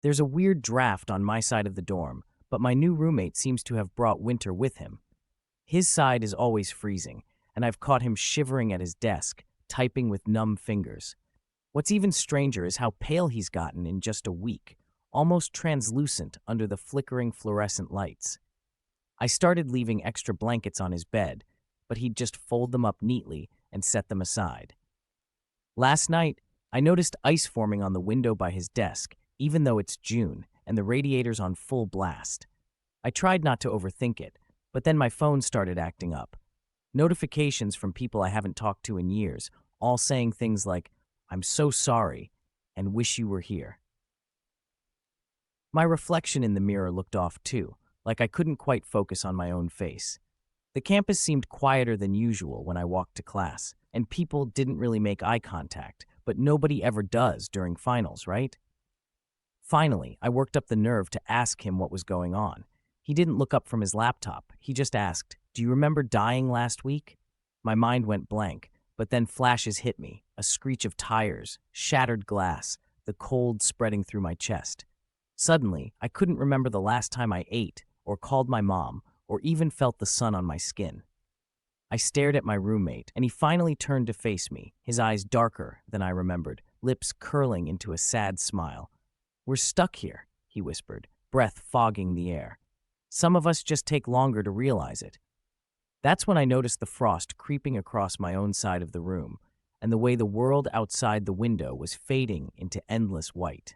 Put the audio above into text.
There's a weird draft on my side of the dorm, but my new roommate seems to have brought winter with him. His side is always freezing, and I've caught him shivering at his desk, typing with numb fingers. What's even stranger is how pale he's gotten in just a week, almost translucent under the flickering fluorescent lights. I started leaving extra blankets on his bed, but he'd just fold them up neatly and set them aside. Last night, I noticed ice forming on the window by his desk, even though it's June and the radiator's on full blast. I tried not to overthink it, but then my phone started acting up. Notifications from people I haven't talked to in years, all saying things like, "I'm so sorry," and "wish you were here." My reflection in the mirror looked off too, like I couldn't quite focus on my own face. The campus seemed quieter than usual when I walked to class, and people didn't really make eye contact, but nobody ever does during finals, right? Finally, I worked up the nerve to ask him what was going on. He didn't look up from his laptop. He just asked, "Do you remember dying last week?" My mind went blank, but then flashes hit me, a screech of tires, shattered glass, the cold spreading through my chest. Suddenly, I couldn't remember the last time I ate, or called my mom, or even felt the sun on my skin. I stared at my roommate, and he finally turned to face me, his eyes darker than I remembered, lips curling into a sad smile. "We're stuck here," he whispered, breath fogging the air. "Some of us just take longer to realize it." That's when I noticed the frost creeping across my own side of the room, and the way the world outside the window was fading into endless white.